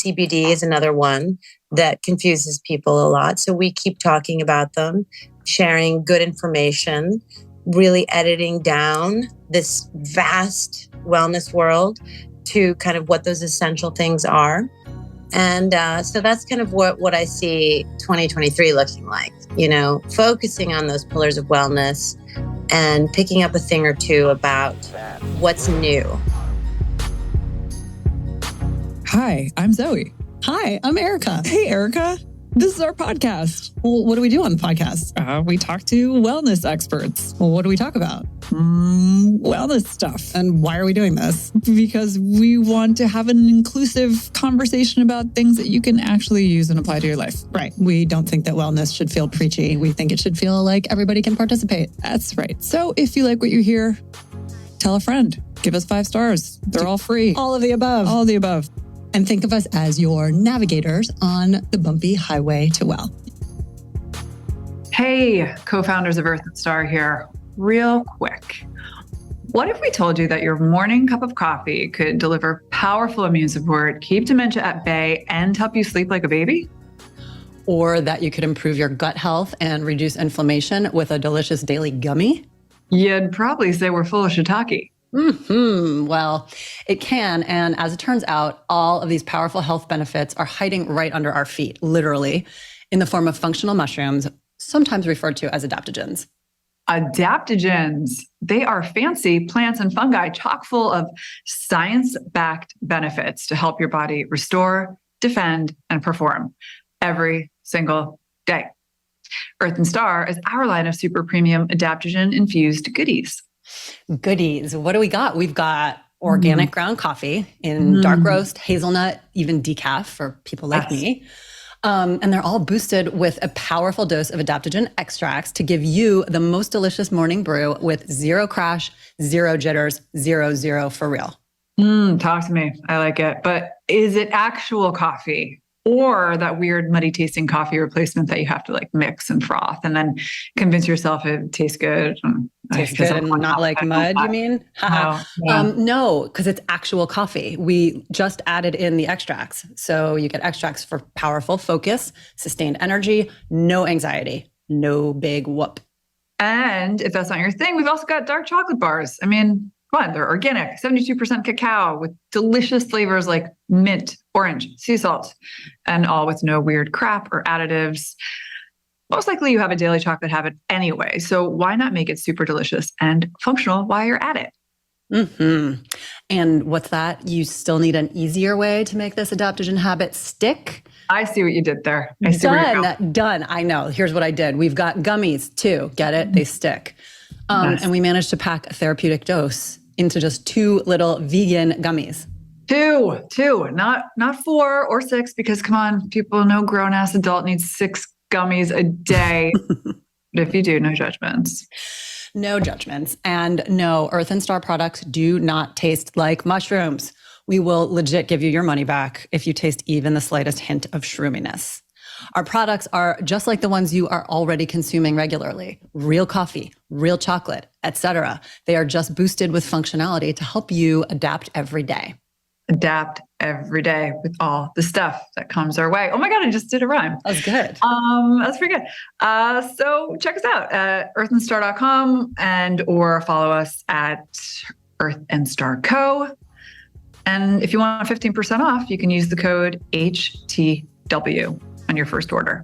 CBD is another one that confuses people a lot. So we keep talking about them, sharing good information, really editing down this vast wellness world to kind of what those essential things are. And so that's kind of what I see 2023 looking like, focusing on those pillars of wellness and picking up a thing or two about what's new. Hi, I'm Zoe. Hi, I'm Erica. Hey, Erica. This is our podcast. Well, what do we do on the podcast? We talk to wellness experts. Well, what do we talk about? Wellness stuff. And why are we doing this? Because we want to have an inclusive conversation about things that you can actually use and apply to your life. Right. We don't think that wellness should feel preachy. We think it should feel like everybody can participate. That's right. So if you like what you hear, tell a friend. Give us 5 stars. They're all free. All of the above. All of the above. And think of us as your navigators on the bumpy highway to well. Hey, co-founders of Earth and Star here. Real quick. What if we told you that your morning cup of coffee could deliver powerful immune support, keep dementia at bay, and help you sleep like a baby? Or that you could improve your gut health and reduce inflammation with a delicious daily gummy? You'd probably say we're full of shiitake. Well, it can. And as it turns out, all of these powerful health benefits are hiding right under our feet, literally, in the form of functional mushrooms, sometimes referred to as adaptogens. Adaptogens. They are fancy plants and fungi chock full of science-backed benefits to help your body restore, defend, and perform every single day. Earth and Star is our line of super premium adaptogen-infused goodies. Goodies. What do we got? We've got organic ground coffee in dark roast, hazelnut, even decaf for people like me. And they're all boosted with a powerful dose of adaptogen extracts to give you the most delicious morning brew with zero crash, zero jitters, zero for real. Talk to me. I like it. But is it actual coffee? Or that weird muddy tasting coffee replacement that you have to like mix and froth and then convince yourself it tastes good. Tastes good and not like mud, you mean? No, because it's actual coffee. We just added in the extracts. So you get extracts for powerful focus, sustained energy, no anxiety, no big whoop. And if that's not your thing, we've also got dark chocolate bars. I mean, come on, they're organic, 72% cacao with delicious flavors like mint, orange, sea salt, and all with no weird crap or additives. Most likely you have a daily chocolate habit anyway, so why not make it super delicious and functional while you're at it? And what's that? You still need an easier way to make this adaptogen habit stick? I see what you did there. I see where you're going. Done. I know. Here's what I did. We've got gummies too. Get it? They stick. Nice. And we managed to pack a therapeutic dose into just 2 little vegan gummies. Two, not 4 or 6, because come on, people, no grown-ass adult needs 6 gummies a day. But if you do, no judgments. No judgments. And no, Earth and Star products do not taste like mushrooms. We will legit give you your money back if you taste even the slightest hint of shroominess. Our products are just like the ones you are already consuming regularly. Real coffee, real chocolate, etc. They are just boosted with functionality to help you adapt every day. Adapt every day with all the stuff that comes our way. Oh my God, I just did a rhyme. That was good. That's pretty good. So check us out at earthandstar.com or follow us at Earth and Star Co. And if you want 15% off, you can use the code HTW on your first order.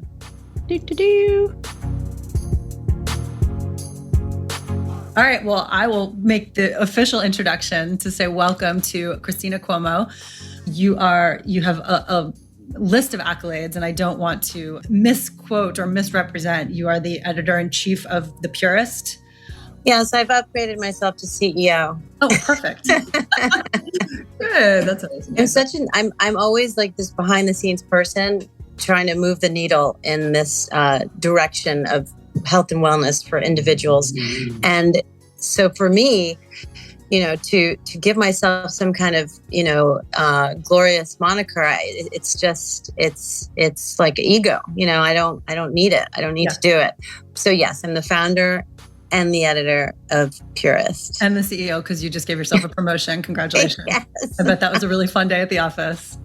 All right, well, I will make the official introduction to say welcome to Cristina Cuomo. You have a list of accolades, and I don't want to misquote or misrepresent. You are the editor-in-chief of The Purist. Yes, I've upgraded myself to CEO. Oh, perfect. Good. That's amazing. I'm always like this behind the scenes person trying to move the needle in this direction of health and wellness for individuals. And so for me, to give myself some kind of, glorious moniker, it's like ego, I don't need it. I don't need to do it. So yes, I'm the founder and the editor of Purist. And the CEO, because you just gave yourself a promotion. Congratulations. Yes. I bet that was a really fun day at the office.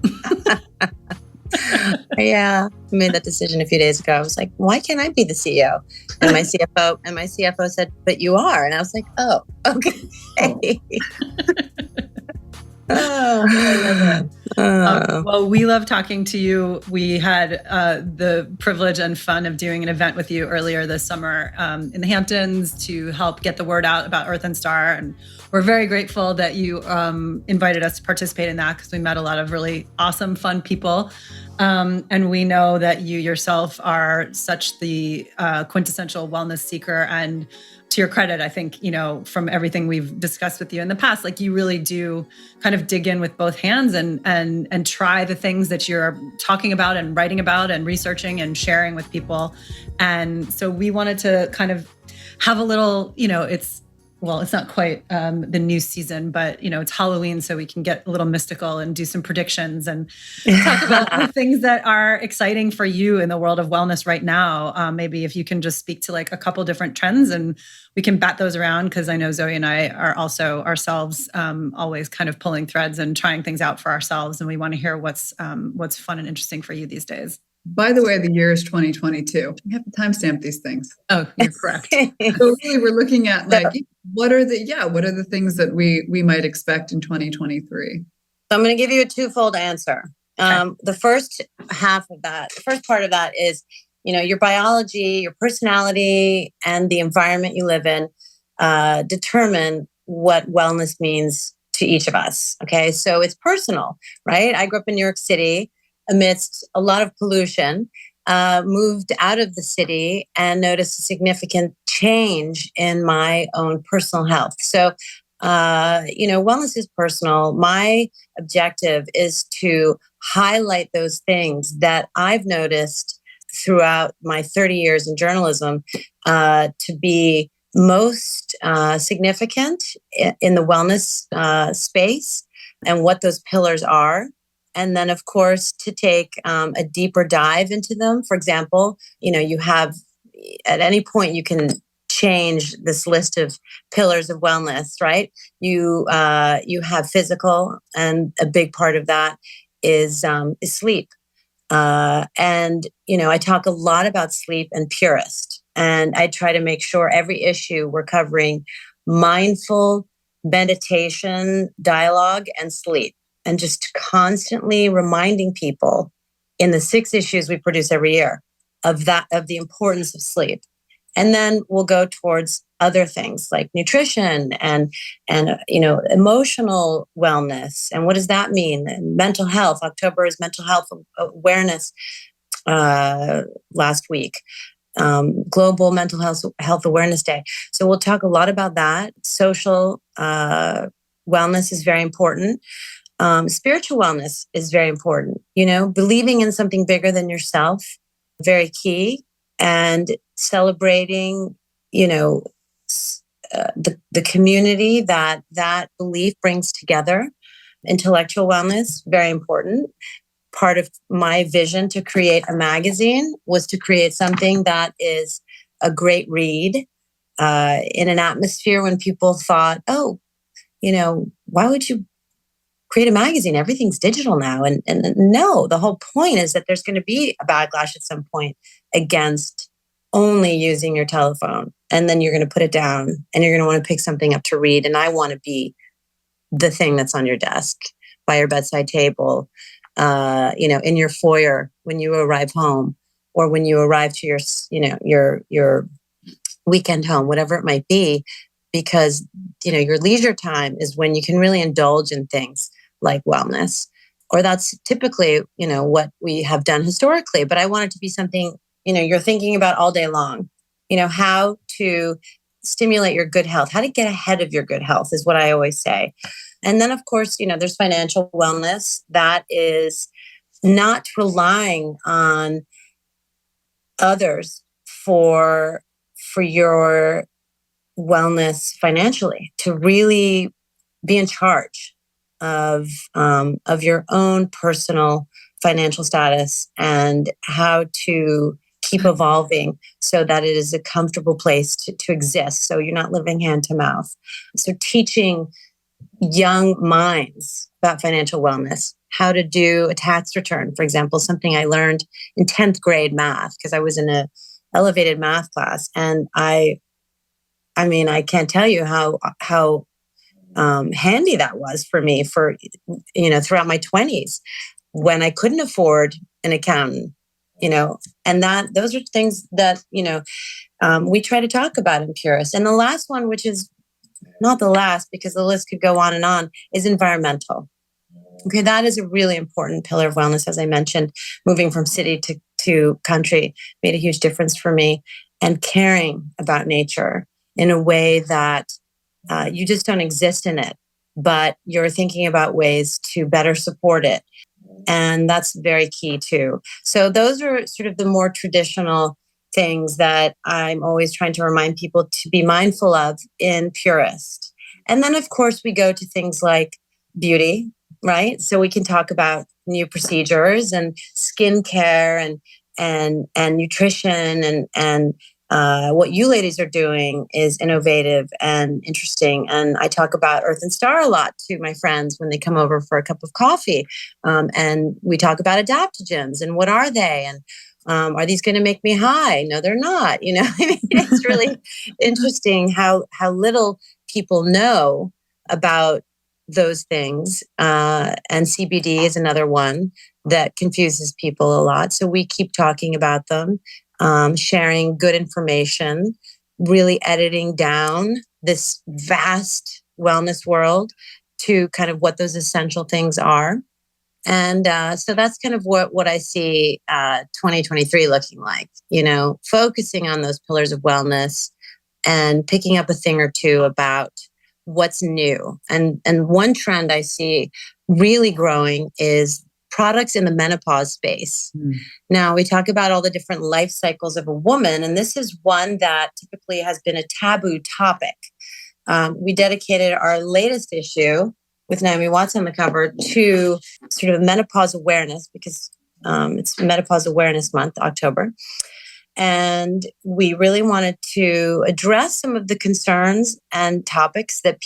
Yeah, I made that decision a few days ago. I was like, why can't I be the CEO? And my CFO said, but you are. And I was like, oh, okay. I love it. Well, we love talking to you. We had the privilege and fun of doing an event with you earlier this summer in the Hamptons to help get the word out about Earth and Star. And we're very grateful that you invited us to participate in that, because we met a lot of really awesome, fun people. And we know that you yourself are such the quintessential wellness seeker. And to your credit, I think, from everything we've discussed with you in the past, like, you really do kind of dig in with both hands and try the things that you're talking about and writing about and researching and sharing with people. And so we wanted to kind of have a little, it's not quite the new season, but, it's Halloween, so we can get a little mystical and do some predictions and talk about the things that are exciting for you in the world of wellness right now. Maybe if you can just speak to like a couple different trends, and we can bat those around, because I know Zoe and I are also ourselves always kind of pulling threads and trying things out for ourselves. And we want to hear what's fun and interesting for you these days. By the way, the year is 2022. We have to timestamp these things. Oh, you're correct. So really, we're looking at like, what are the things that we might expect in 2023? I'm going to give you a twofold answer. Okay. The first part of that is, your biology, your personality, and the environment you live in determine what wellness means to each of us. Okay. So it's personal, right? I grew up in New York City amidst a lot of pollution, moved out of the city and noticed a significant change in my own personal health. So, wellness is personal. My objective is to highlight those things that I've noticed throughout my 30 years in journalism to be most significant in the wellness space, and what those pillars are. And then, of course, to take a deeper dive into them. For example, you have, at any point, you can change this list of pillars of wellness, right? You have physical, and a big part of that is sleep. And I talk a lot about sleep and Purist, and I try to make sure every issue we're covering mindful meditation, dialogue, and sleep. And just constantly reminding people in the 6 issues we produce every year of the importance of sleep. And then we'll go towards other things like nutrition and emotional wellness. And what does that mean? And mental health. October is Mental Health Awareness last week. Global Mental Health Awareness Day. So we'll talk a lot about that. Social wellness is very important. Spiritual wellness is very important. Believing in something bigger than yourself, very key. And celebrating, the community that belief brings together. Intellectual wellness, very important. Part of my vision to create a magazine was to create something that is a great read in an atmosphere when people thought, why would you create a magazine? Everything's digital now. And no, the whole point is that there's going to be a backlash at some point against only using your telephone. And then you're going to put it down and you're going to want to pick something up to read. And I want to be the thing that's on your desk, by your bedside table, in your foyer when you arrive home, or when you arrive to your weekend home, whatever it might be, because, your leisure time is when you can really indulge in things like wellness, or that's typically, what we have done historically. But I want it to be something, you're thinking about all day long, how to stimulate your good health, how to get ahead of your good health is what I always say. And then, of course, there's financial wellness that is not relying on others for your wellness financially, to really be in charge of your own personal financial status, and how to keep evolving so that it is a comfortable place to exist. So you're not living hand to mouth. So teaching young minds about financial wellness, how to do a tax return, for example, something I learned in 10th grade math because I was in a elevated math class. And I mean, I can't tell you how handy that was for me for, throughout my 20s when I couldn't afford an accountant, and those are things that, we try to talk about in Purist. And the last one, which is not the last because the list could go on, is environmental. Okay, that is a really important pillar of wellness. As I mentioned, moving from city to country made a huge difference for me, and caring about nature in a way that you just don't exist in it, but you're thinking about ways to better support it. And that's very key too. So those are sort of the more traditional things that I'm always trying to remind people to be mindful of in Purist. And then, of course, we go to things like beauty, right? So we can talk about new procedures and skincare and nutrition and what you ladies are doing is innovative and interesting. And I talk about Earth and Star a lot to my friends when they come over for a cup of coffee. And we talk about adaptogens and what are they? And are these going to make me high? No, they're not. It's really interesting how little people know about those things. And CBD is another one that confuses people a lot. So we keep talking about them. Sharing good information, really editing down this vast wellness world to kind of what those essential things are. And so that's kind of what I see 2023 looking like, focusing on those pillars of wellness and picking up a thing or two about what's new. And one trend I see really growing is products in the menopause space. Now, we talk about all the different life cycles of a woman, and this is one that typically has been a taboo topic. We dedicated our latest issue with Naomi Watts on the cover to sort of menopause awareness because it's Menopause Awareness Month, October. And we really wanted to address some of the concerns and topics that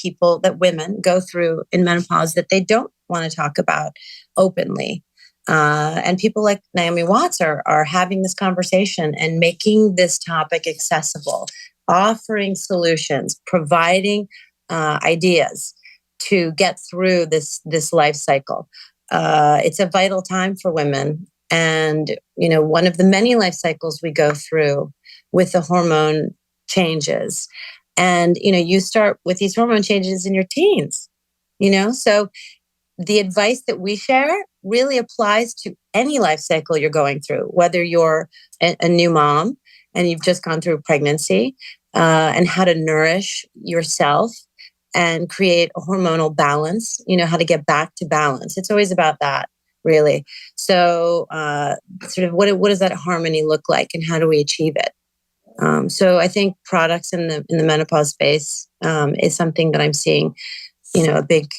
women go through in menopause that they don't want to talk about openly. And people like Naomi Watts are having this conversation and making this topic accessible, offering solutions, providing ideas to get through this life cycle. It's a vital time for women. And, one of the many life cycles we go through with the hormone changes. And, you start with these hormone changes in your teens, so the advice that we share really applies to any life cycle you're going through, whether you're a new mom and you've just gone through pregnancy, and how to nourish yourself and create a hormonal balance, how to get back to balance. It's always about that, really. So sort of what does that harmony look like and how do we achieve it? So I think products in the menopause space is something that I'm seeing, a big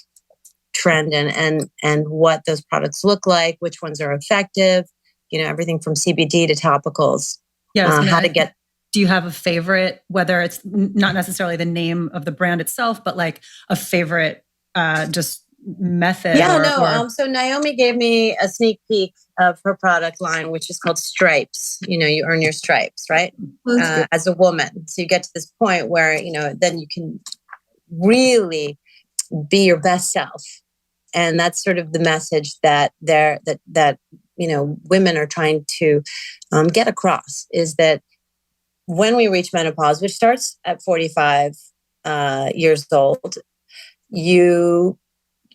trend and what those products look like, which ones are effective, everything from CBD to topicals. How to get. Do you have a favorite, whether it's not necessarily the name of the brand itself, but like a favorite just method? So Naomi gave me a sneak peek of her product line, which is called Stripes. You earn your stripes, right? As a woman. So you get to this point where, then you can really be your best self. And that's sort of the message that women are trying to get across, is that when we reach menopause, which starts at 45 years old, you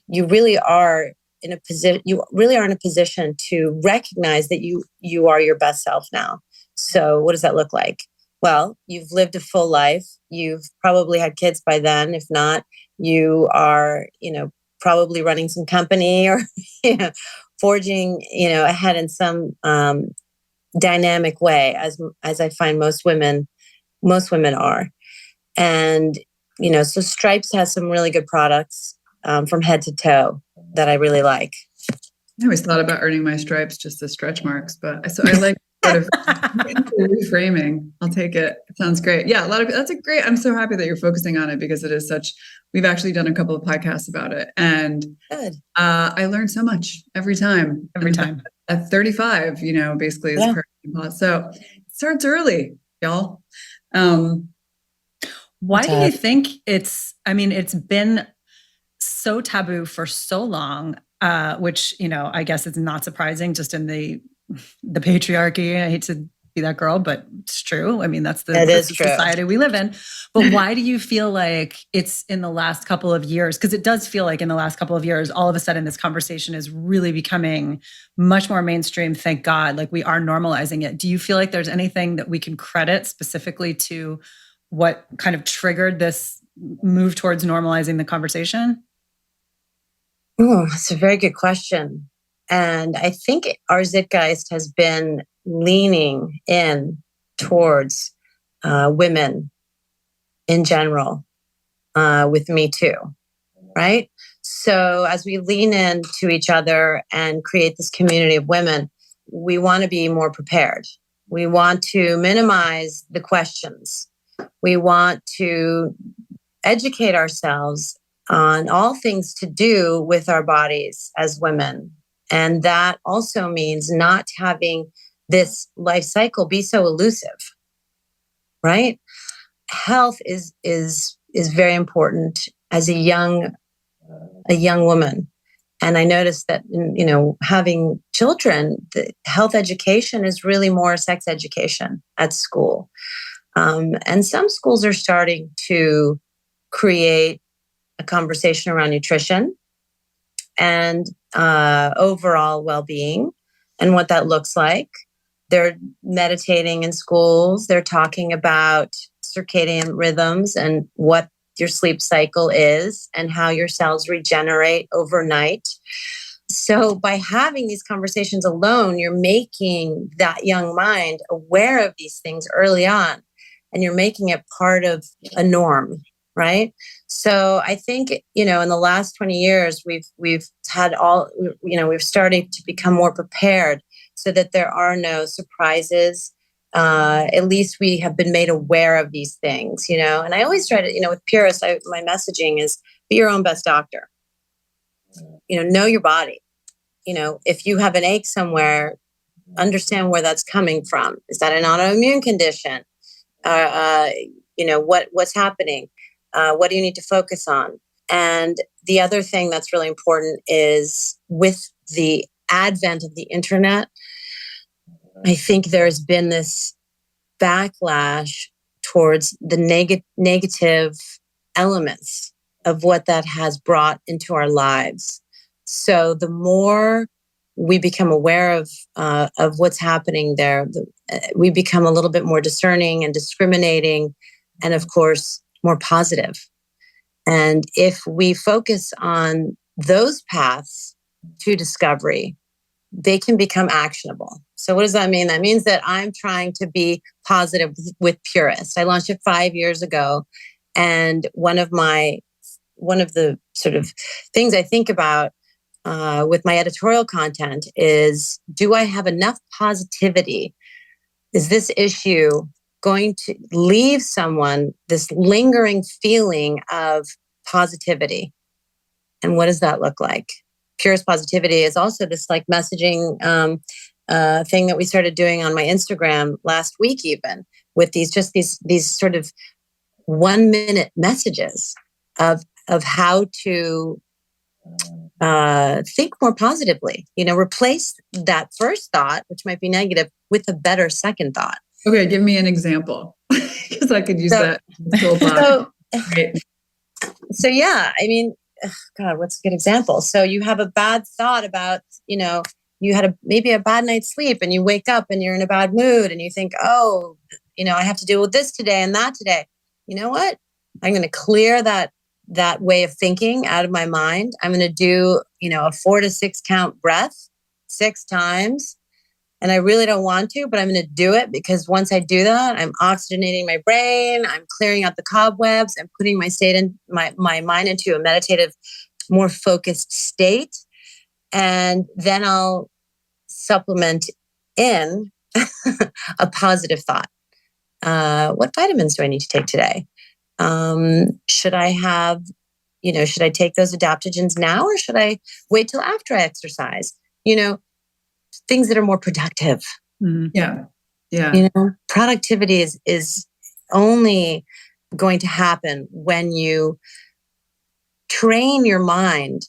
really are in a position. You really are in a position to recognize that you are your best self now. So, what does that look like? Well, you've lived a full life. You've probably had kids by then. If not, you are, probably running some company or, forging, ahead in some dynamic way, as I find most women are. And, so Stripes has some really good products from head to toe that I really like. I always thought about earning my stripes just as stretch marks, but so I like sort of reframing. I'll take it. It sounds great. Yeah, that's a great. I'm so happy that you're focusing on it because it is such. We've actually done a couple of podcasts about it, and Good. I learned so much every time. Every time. At 35, basically is perfect. So it starts early, y'all. Why do you think it's been so taboo for so long, which, I guess it's not surprising just in the patriarchy. I hate to be that girl, but it's true. I mean, that's the society we live in. But why do you feel like it's in the last couple of years? Because it does feel like in the last couple of years, all of a sudden this conversation is really becoming much more mainstream. Thank God. Like we are normalizing it. Do you feel like there's anything that we can credit specifically to what kind of triggered this move towards normalizing the conversation? Oh, that's a very good question. And I think our Zeitgeist has been leaning in towards women in general with Me Too, right? So as we lean into each other and create this community of women, we want to be more prepared. We want to minimize the questions. We want to educate ourselves on all things to do with our bodies as women. And that also means not having this life cycle be so elusive, right? Health is very important as a young woman. And I noticed that, having children, the health education is really more sex education at school. And some schools are starting to create a conversation around nutrition and overall well-being and what that looks like. They're meditating in schools. They're talking about circadian rhythms and what your sleep cycle is and how your cells regenerate overnight. So by having these conversations alone, you're making that young mind aware of these things early on, and you're making it part of a norm, right? So I think, in the last 20 years, we've had we've started to become more prepared so that there are no surprises. At least we have been made aware of these things, and I always try to, with Purist, my messaging is be your own best doctor. Know your body. If you have an ache somewhere, understand where that's coming from. Is that an autoimmune condition? What's happening? What do you need to focus on? And the other thing that's really important is with the advent of the internet, I think there's been this backlash towards the negative elements of what that has brought into our lives. So the more we become aware of what's happening there, we become a little bit more discerning and discriminating, and of course, more positive. And if we focus on those paths to discovery, they can become actionable. So what does that mean? That means that I'm trying to be positive with Purist. I launched it 5 years ago. And one of the sort of things I think about with my editorial content is, do I have enough positivity? Is this issue going to leave someone this lingering feeling of positivity? And what does that look like? Purist positivity is also this like messaging thing that we started doing on my Instagram last week, even with these sort of 1 minute messages of how to think more positively. Replace that first thought, which might be negative, with a better second thought. Okay, give me an example because I could use that. So yeah, I mean, God, what's a good example? So you have a bad thought about, you had maybe a bad night's sleep, and you wake up and you're in a bad mood, and you think, oh, I have to deal with this today and that today. You know what? I'm going to clear that way of thinking out of my mind. I'm going to do, a 4 to 6 count breath 6 times. And I really don't want to, but I'm going to do it, because once I do that, I'm oxygenating my brain. I'm clearing out the cobwebs. I'm putting my mind into a meditative, more focused state. And then I'll supplement in a positive thought. What vitamins do I need to take today? Should I have, should I take those adaptogens now or should I wait till after I exercise? Things that are more productive. Yeah. Yeah. Productivity is only going to happen when you train your mind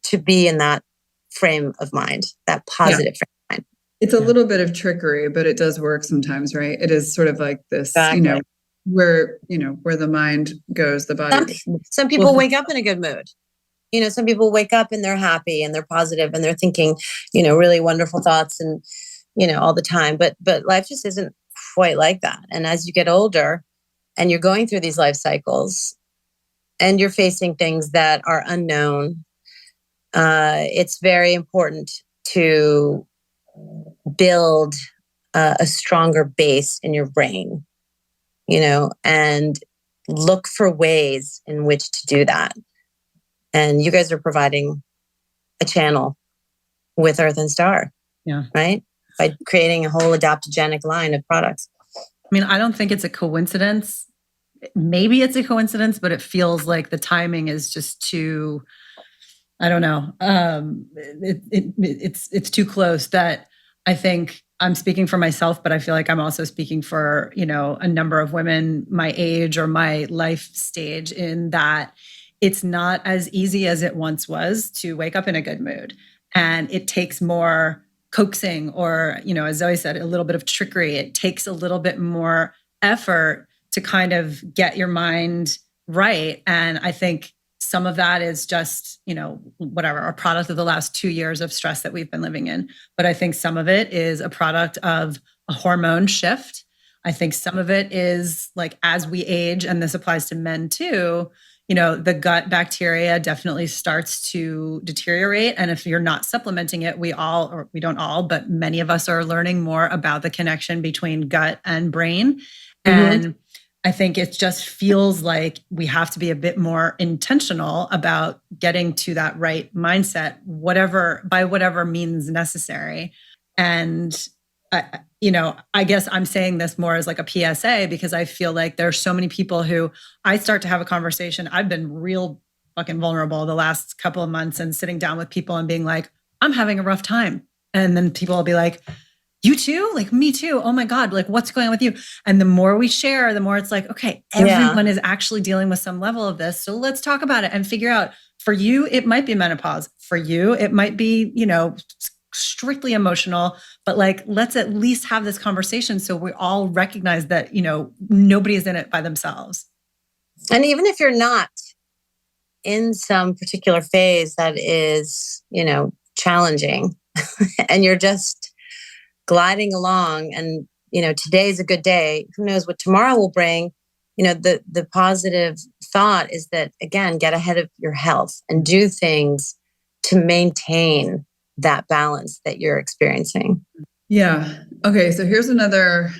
to be in that frame of mind, that positive frame of mind. It's a little bit of trickery, but it does work sometimes, right? It is sort of like this, Exactly. where the mind goes, the body. Some people wake up in a good mood. Some people wake up and they're happy and they're positive and they're thinking, really wonderful thoughts and, all the time. But life just isn't quite like that. And as you get older and you're going through these life cycles and you're facing things that are unknown, it's very important to build a stronger base in your brain, and look for ways in which to do that. And you guys are providing a channel with Earth and Star, right? By creating a whole adaptogenic line of products. I mean, I don't think it's a coincidence. Maybe it's a coincidence, but it feels like the timing is just too, I don't know. It's too close that I think I'm speaking for myself, but I feel like I'm also speaking for, a number of women my age or my life stage, in that it's not as easy as it once was to wake up in a good mood. And it takes more coaxing or, as Zoe said, a little bit of trickery. It takes a little bit more effort to kind of get your mind right. And I think some of that is just, whatever, a product of the last 2 years of stress that we've been living in. But I think some of it is a product of a hormone shift. I think some of it is like, as we age, and this applies to men too, the gut bacteria definitely starts to deteriorate. And if you're not supplementing it, we don't all, but many of us are learning more about the connection between gut and brain. And I think it just feels like we have to be a bit more intentional about getting to that right mindset, by whatever means necessary. And I guess I'm saying this more as like a PSA, because I feel like there's so many people who I start to have a conversation. I've been real fucking vulnerable the last couple of months and sitting down with people and being like, I'm having a rough time. And then people will be like, you too? Like, me too. Oh my God. Like, what's going on with you? And the more we share, the more it's like, okay, everyone is actually dealing with some level of this. So let's talk about it and figure out, for you, it might be menopause. For you, it might be, strictly emotional, but like, let's at least have this conversation so we all recognize that, nobody is in it by themselves. And even if you're not in some particular phase that is, challenging and you're just gliding along and, today's a good day, who knows what tomorrow will bring. The positive thought is that, again, get ahead of your health and do things to maintain that balance that you're experiencing. Yeah. Okay. So here's another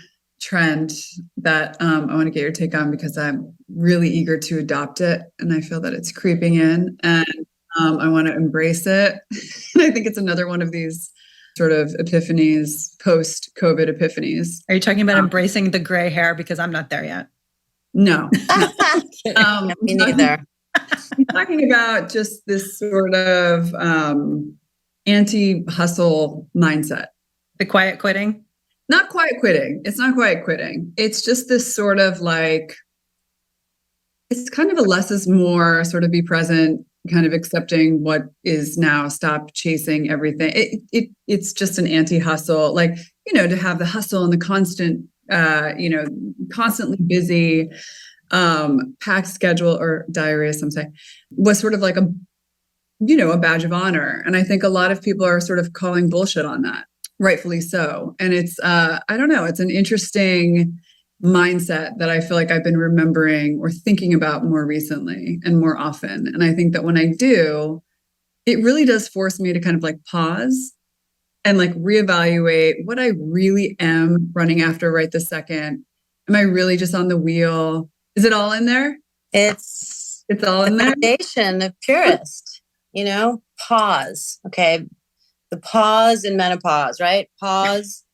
trend that I want to get your take on, because I'm really eager to adopt it. And I feel that it's creeping in, and I want to embrace it. And I think it's another one of these sort of epiphanies, post-COVID epiphanies. Are you talking about embracing the gray hair? Because I'm not there yet. No. Me neither. I'm talking about just this sort of anti-hustle mindset. The quiet quitting? Not quiet quitting. It's not quiet quitting. It's just this sort of like, it's kind of a less is more, sort of be present, kind of accepting what is now, stop chasing everything. It's just an anti-hustle, like, to have the hustle and the constant, constantly busy, packed schedule, or diarrhea, some say, was sort of like a badge of honor. And I think a lot of people are sort of calling bullshit on that, rightfully so. And it's, I don't know, it's an interesting mindset that I feel like I've been remembering or thinking about more recently and more often. And I think that when I do, it really does force me to kind of like pause and like reevaluate what I really am running after right this second. Am I really just on the wheel? Is it all in there? It's all in there. Foundation of Purist. Pause. Okay. The pause in menopause, right? Pause,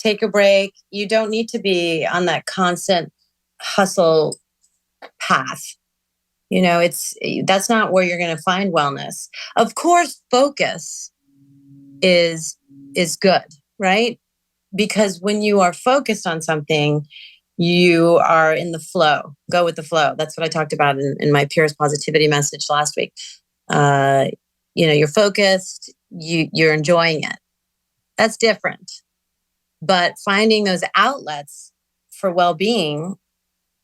take a break. You don't need to be on that constant hustle path. That's not where you're going to find wellness. Of course, focus is good, right? Because when you are focused on something, you are in the flow. Go with the flow. That's what I talked about in my Purist positivity message last week. You're focused, you're enjoying it. That's different. But finding those outlets for well-being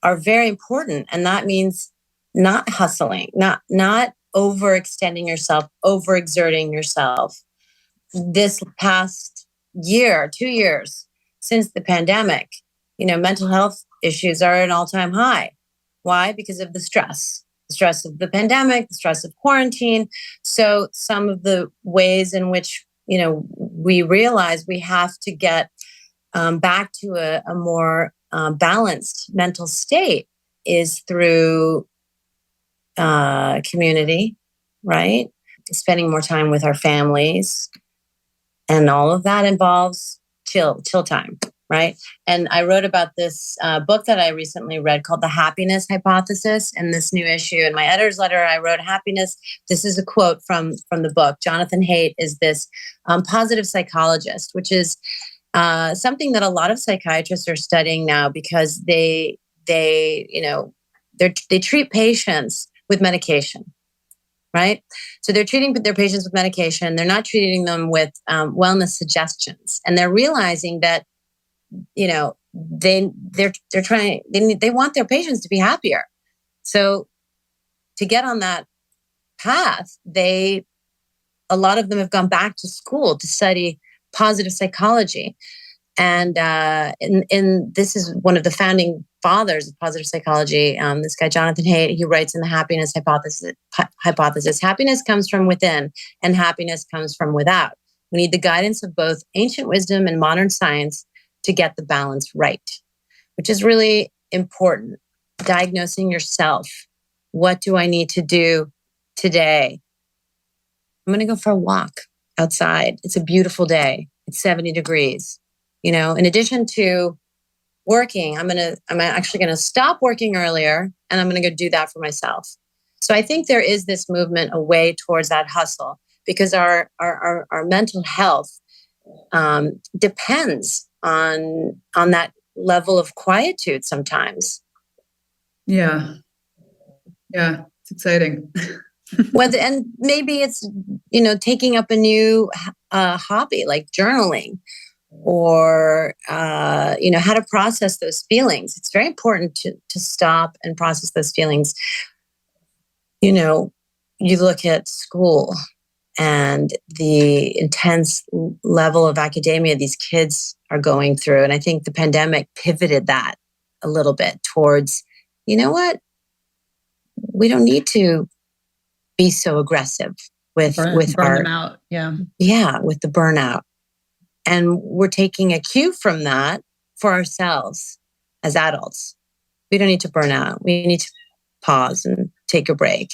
are very important. And that means not hustling, not overextending yourself, overexerting yourself. This past year, 2 years since the pandemic, mental health issues are at an all-time high. Why? Because of the stress of the pandemic, the stress of quarantine. So some of the ways in which, we realize we have to get back to a more balanced mental state is through community, right? Spending more time with our families. And all of that involves chill time, right? And I wrote about this book that I recently read called The Happiness Hypothesis. In this new issue, in my editor's letter, I wrote happiness. This is a quote from the book. Jonathan Haidt is this positive psychologist, which is something that a lot of psychiatrists are studying now because they treat patients with medication. Right? So they're treating their patients with medication. They're not treating them with wellness suggestions. And they're realizing that, they're trying, they want their patients to be happier. So to get on that path, a lot of them have gone back to school to study positive psychology. And this is one of the founding fathers of positive psychology. This guy, Jonathan Haidt, he writes in the happiness hypothesis, happiness comes from within and happiness comes from without. We need the guidance of both ancient wisdom and modern science to get the balance right, which is really important. Diagnosing yourself. What do I need to do today? I'm going to go for a walk outside. It's a beautiful day. It's 70 degrees. In addition to working, I'm actually going to stop working earlier and I'm going to go do that for myself. So I think there is this movement away towards that hustle because our mental health depends on that level of quietude sometimes. Yeah. Yeah. It's exciting. And maybe it's, taking up a new hobby like journaling. Or, how to process those feelings. It's very important to stop and process those feelings. You look at school and the intense level of academia these kids are going through. And I think the pandemic pivoted that a little bit towards, what? We don't need to be so aggressive with burn them out. Yeah. Yeah, with the burnout. And we're taking a cue from that for ourselves as adults. We don't need to burn out. We need to pause and take a break.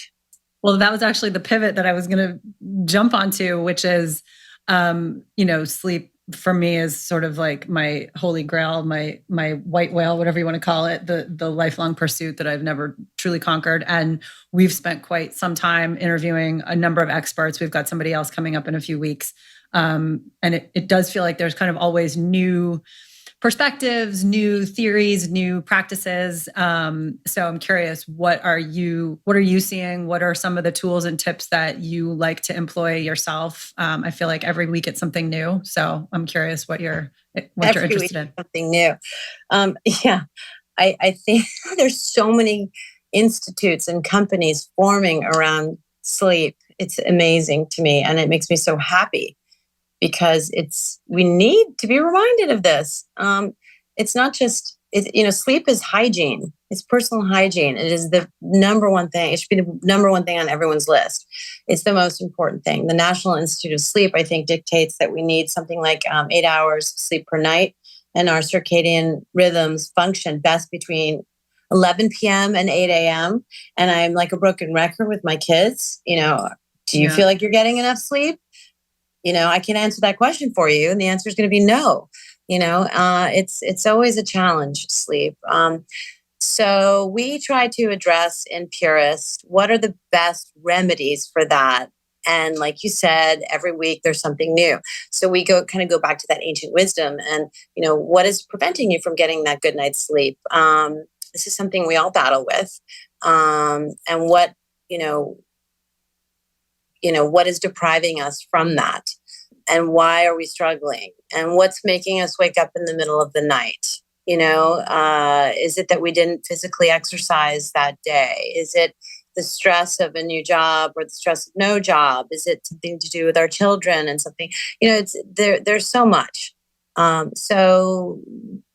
Well, that was actually the pivot that I was going to jump onto, which is, sleep for me is sort of like my holy grail, my white whale, whatever you want to call it, the lifelong pursuit that I've never truly conquered. And we've spent quite some time interviewing a number of experts. We've got somebody else coming up in a few weeks. And it does feel like there's kind of always new perspectives, new theories, new practices. So I'm curious, what are you seeing? What are some of the tools and tips that you like to employ yourself? I feel like every week it's something new. So I'm curious what you're interested in. Something new. I think there's so many institutes and companies forming around sleep. It's amazing to me. And it makes me so happy. Because we need to be reminded of this. It's not just, sleep is hygiene. It's personal hygiene. It is the number one thing. It should be the number one thing on everyone's list. It's the most important thing. The National Institute of Sleep, I think, dictates that we need something like 8 hours of sleep per night. And our circadian rhythms function best between 11 p.m. and 8 a.m. And I'm like a broken record with my kids. Do you feel like you're getting enough sleep? I can answer that question for you. And the answer is going to be no. It's always a challenge, sleep. So we try to address in Purist what are the best remedies for that. And like you said, every week there's something new. So we go back to that ancient wisdom and, what is preventing you from getting that good night's sleep? This is something we all battle with. And what is depriving us from that? And why are we struggling? And what's making us wake up in the middle of the night? Is it that we didn't physically exercise that day? Is it the stress of a new job or the stress of no job? Is it something to do with our children and something? There's so much. So,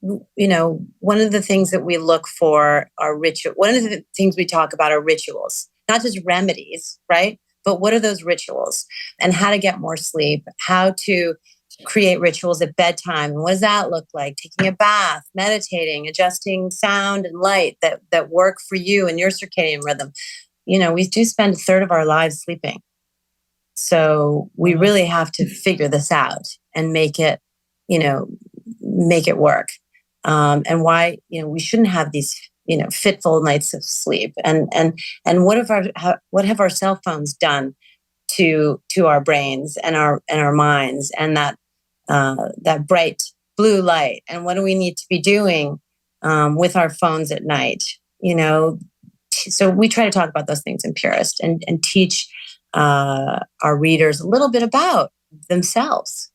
one of the things that we look for are ritual. One of the things we talk about are rituals, not just remedies, right? But what are those rituals and how to get more sleep, how to create rituals at bedtime. And what does that look like? Taking a bath, meditating, adjusting sound and light that work for you and your circadian rhythm. We do spend a third of our lives sleeping. So we really have to figure this out and make it work. And why, we shouldn't have these, fitful nights of sleep. And what have our cell phones done to our brains and our minds, and that bright blue light? And what do we need to be doing with our phones at night? So we try to talk about those things in Purist and teach our readers a little bit about themselves,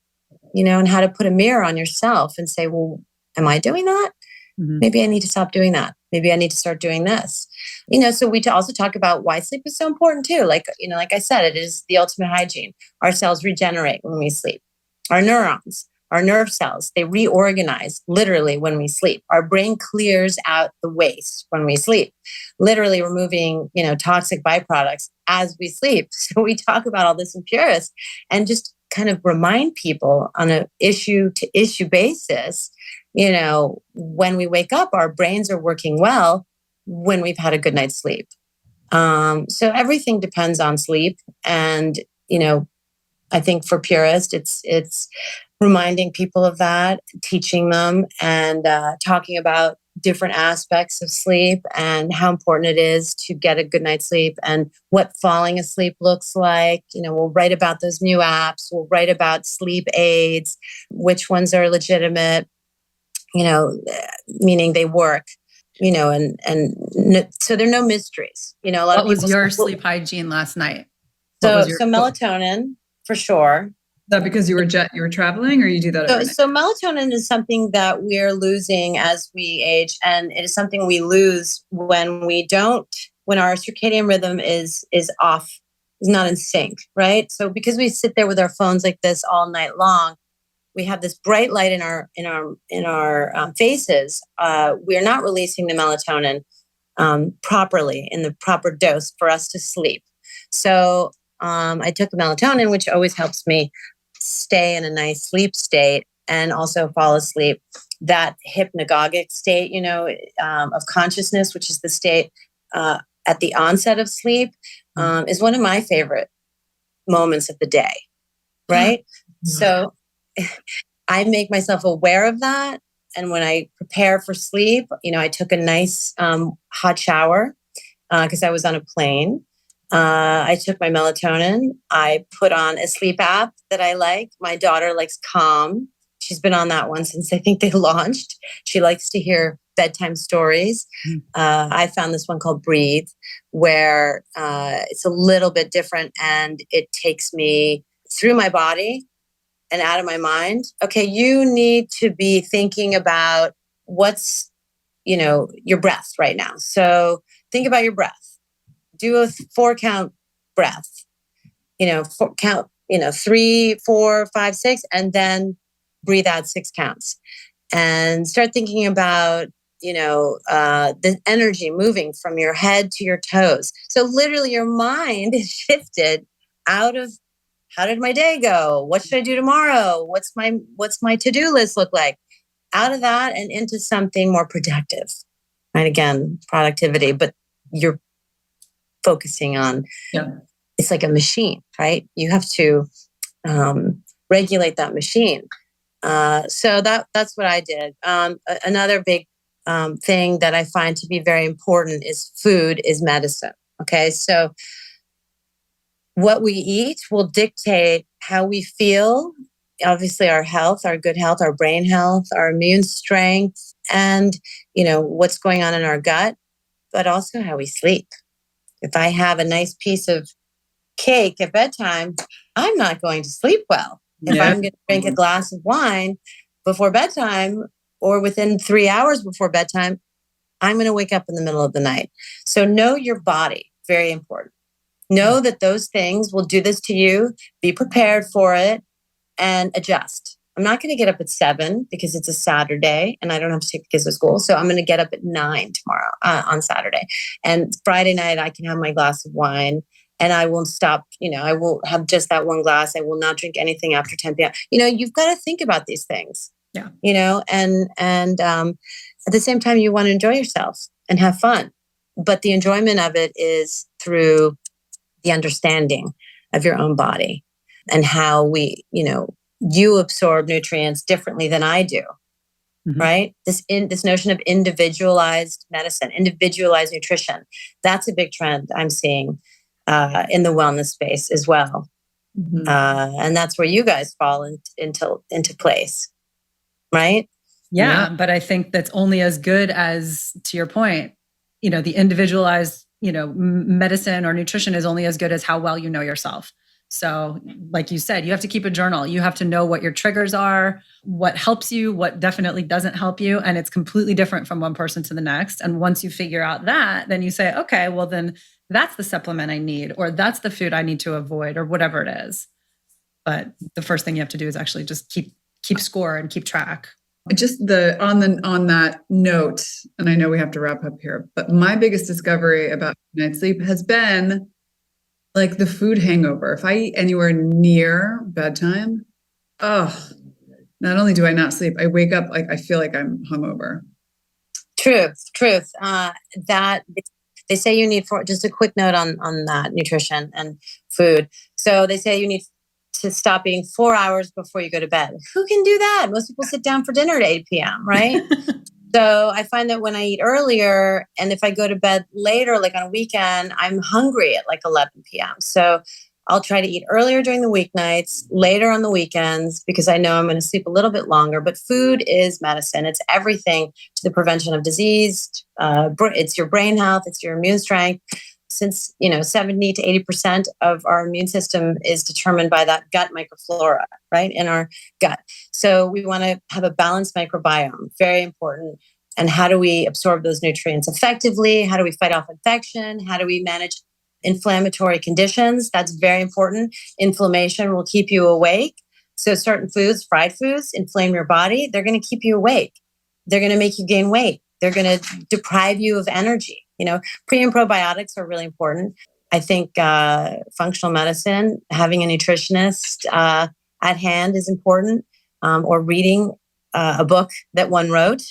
and how to put a mirror on yourself and say, well, am I doing that? Mm-hmm. Maybe I need to stop doing that. Maybe I need to start doing this. So we also talk about why sleep is so important too. Like I said, it is the ultimate hygiene. Our cells regenerate when we sleep. Our neurons, our nerve cells, they reorganize literally when we sleep. Our brain clears out the waste when we sleep, literally removing, toxic byproducts as we sleep. So we talk about all this in Purist and just kind of remind people on an issue to issue basis, when we wake up, our brains are working well when we've had a good night's sleep. So everything depends on sleep. And, I think for Purist, it's reminding people of that, teaching them and talking about different aspects of sleep and how important it is to get a good night's sleep and what falling asleep looks like. We'll write about those new apps. We'll write about sleep aids, which ones are legitimate, meaning they work, and so there are no mysteries. A lot what of people was your sleep hygiene last night? So melatonin for sure. Is that because you were traveling, or you do that every night? So melatonin is something that we're losing as we age, and it is something we lose when our circadian rhythm is off, is not in sync, right? So because we sit there with our phones like this all night long, we have this bright light in our faces. We're not releasing the melatonin properly in the proper dose for us to sleep. So I took melatonin, which always helps me stay in a nice sleep state and also fall asleep. That hypnagogic state, of consciousness, which is the state at the onset of sleep, is one of my favorite moments of the day, right? So I make myself aware of that. And when I prepare for sleep, I took a nice hot shower because I was on a plane. I took my melatonin. I put on a sleep app that I like. My daughter likes Calm. She's been on that one since I think they launched. She likes to hear bedtime stories. I found this one called Breathe, where it's a little bit different and it takes me through my body and out of my mind. Okay, you need to be thinking about what's, your breath right now. So think about your breath. Do a 4-count breath, 4-count, 3, 4, 5, 6, and then breathe out 6 counts and start thinking about, the energy moving from your head to your toes. So literally your mind is shifted out of how did my day go? What should I do tomorrow? What's my to-do list look like? Out of that and into something more productive. Right? Again, productivity, but you're focusing on, it's like a machine, right? You have to regulate that machine. So that's what I did. Another big thing that I find to be very important is food is medicine. Okay, so what we eat will dictate how we feel. Obviously, our health, our good health, our brain health, our immune strength, and what's going on in our gut, but also how we sleep. If I have a nice piece of cake at bedtime, I'm not going to sleep well. If I'm going to drink a glass of wine before bedtime or within 3 hours before bedtime, I'm going to wake up in the middle of the night. So know your body, very important. Know that those things will do this to you. Be prepared for it and adjust. I'm not going to get up at 7 because it's a Saturday and I don't have to take the kids to school. So I'm going to get up at 9 tomorrow on Saturday. And Friday night, I can have my glass of wine and I won't stop. I will have just that one glass. I will not drink anything after 10 p.m. You've got to think about these things. Yeah. And at the same time, you want to enjoy yourself and have fun. But the enjoyment of it is through the understanding of your own body and how you absorb nutrients differently than I do, right? This notion of individualized medicine, individualized nutrition, that's a big trend I'm seeing in the wellness space as well. And that's where you guys fall into place, right? Yeah, but I think that's only as good as, to your point, the individualized, medicine or nutrition is only as good as how well you know yourself. So like you said, you have to keep a journal. You have to know what your triggers are, what helps you, what definitely doesn't help you. And it's completely different from one person to the next. And once you figure out that, then you say, okay, well then that's the supplement I need, or that's the food I need to avoid, or whatever it is. But the first thing you have to do is actually just keep score and keep track. Just on that note, and I know we have to wrap up here, but my biggest discovery about night's sleep has been like the food hangover. If I eat anywhere near bedtime, not only do I not sleep, I wake up like I feel like I'm hungover. Truth. That they say you need just a quick note on that nutrition and food. So they say you need to stop eating 4 hours before you go to bed. Who can do that? Most people sit down for dinner at 8 p.m., right? So I find that when I eat earlier and if I go to bed later, like on a weekend, I'm hungry at like 11 p.m. So I'll try to eat earlier during the weeknights, later on the weekends, because I know I'm going to sleep a little bit longer. But food is medicine. It's everything to the prevention of disease. It's your brain health. It's your immune strength. Since 70 to 80% of our immune system is determined by that gut microflora, right, in our gut. So we want to have a balanced microbiome, very important. And how do we absorb those nutrients effectively? How do we fight off infection? How do we manage inflammatory conditions? That's very important. Inflammation will keep you awake. So certain foods, fried foods, inflame your body. They're going to keep you awake. They're going to make you gain weight. They're going to deprive you of energy. Pre and probiotics are really important. I think functional medicine, having a nutritionist at hand is important, or reading a book that one wrote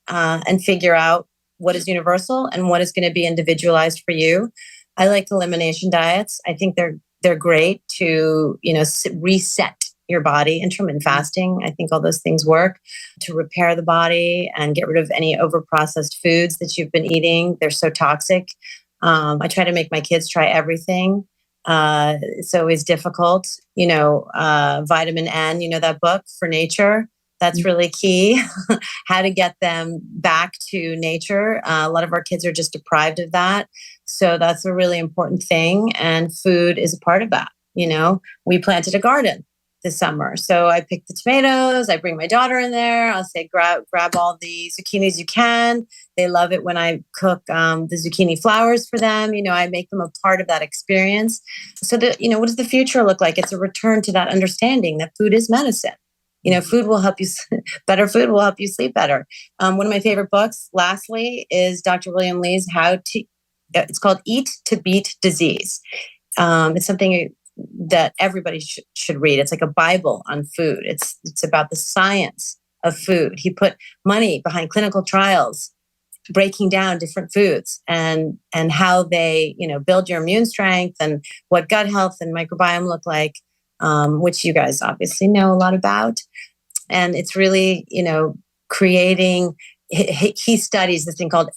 and figure out what is universal and what is going to be individualized for you. I like elimination diets. I think they're great to reset your body. Intermittent fasting, I think all those things work to repair the body and get rid of any overprocessed foods that you've been eating. They're so toxic. I try to make my kids try everything. It's always difficult. Vitamin N, that book for nature. That's really key. How to get them back to nature. A lot of our kids are just deprived of that. So that's a really important thing. And food is a part of that. We planted a garden this summer. So I pick the tomatoes, I bring my daughter in there. I'll say, grab all the zucchinis you can. They love it when I cook the zucchini flowers for them. I make them a part of that experience. So that, what does the future look like? It's a return to that understanding that food is medicine. Food will help you, better food will help you sleep better. One of my favorite books, lastly, is Dr. William Lee's it's called Eat to Beat Disease. It's something that everybody should read. It's like a Bible on food. It's about the science of food. He put money behind clinical trials, breaking down different foods and how they, build your immune strength and what gut health and microbiome look like, which you guys obviously know a lot about. And it's really, creating, he studies this thing called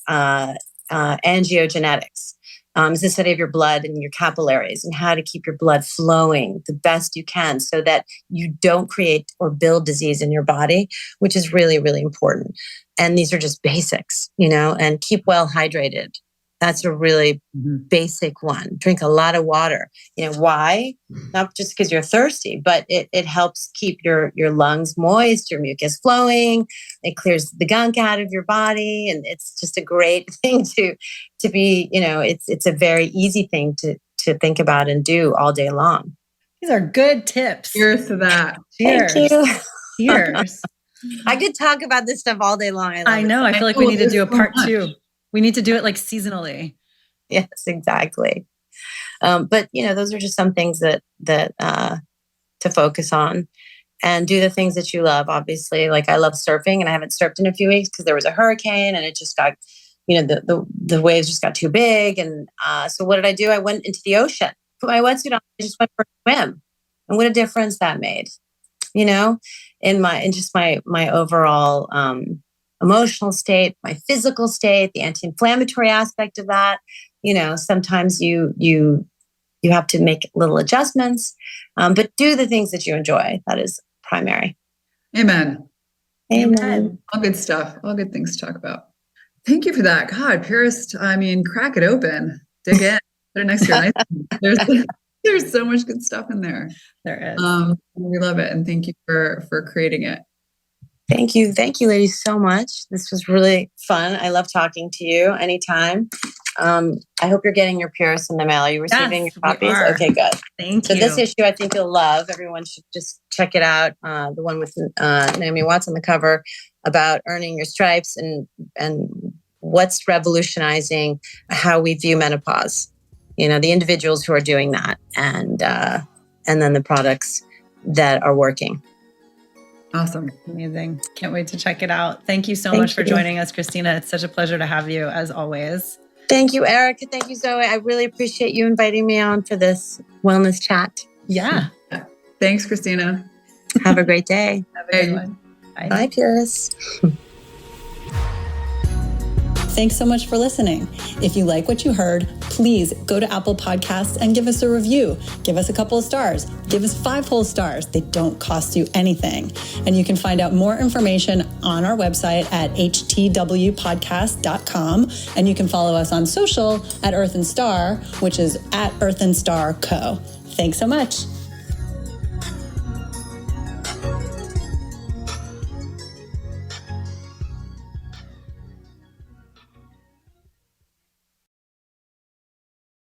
angiogenetics. It's the study of your blood and your capillaries and how to keep your blood flowing the best you can so that you don't create or build disease in your body, which is really, really important. And these are just basics, and keep well hydrated. That's a really basic one. Drink a lot of water. Why? Not just because you're thirsty, but it helps keep your lungs moist, your mucus flowing. It clears the gunk out of your body. And it's just a great thing to be, it's a very easy thing to think about and do all day long. These are good tips. Cheers to that. Cheers. Thank you. Cheers. I could talk about this stuff all day long. I know. I feel like we need to do a part 2. We need to do it like seasonally. Yes, exactly. But those are just some things that to focus on and do the things that you love. Obviously, like I love surfing, and I haven't surfed in a few weeks because there was a hurricane, and it just got, the waves just got too big. And so what did I do? I went into the ocean, put my wetsuit on, I just went for a swim, and what a difference that made. In just my overall emotional state, my physical state, the anti-inflammatory aspect of that. Sometimes you have to make little adjustments, but do the things that you enjoy. That is primary. Amen. Amen. All good stuff. All good things to talk about. Thank you for that. God, Purist, crack it open. Dig in. Put it next to your nice. There's so much good stuff in there. There is. We love it. And thank you for creating it. Thank you. Thank you, ladies, so much. This was really fun. I love talking to you anytime. I hope you're getting your Purist in the mail. Are you receiving your copies? Okay, good. Thank you. So this issue, I think you'll love. Everyone should just check it out. The one with Naomi Watts on the cover about earning your stripes and what's revolutionizing how we view menopause. The individuals who are doing that, and then the products that are working. Awesome. Amazing. Can't wait to check it out. Thank you so much for joining us, Cristina. It's such a pleasure to have you as always. Thank you, Erica. Thank you, Zoe. I really appreciate you inviting me on for this wellness chat. Yeah. Thanks, Cristina. Have a great day. Have a good one. Bye. Bye, Purist. Thanks so much for listening. If you like what you heard, please go to Apple Podcasts and give us a review. Give us a couple of stars. Give us 5 whole stars. They don't cost you anything. And you can find out more information on our website at htwpodcast.com. And you can follow us on social at Earth and Star, which is at Earth and Star Co. Thanks so much.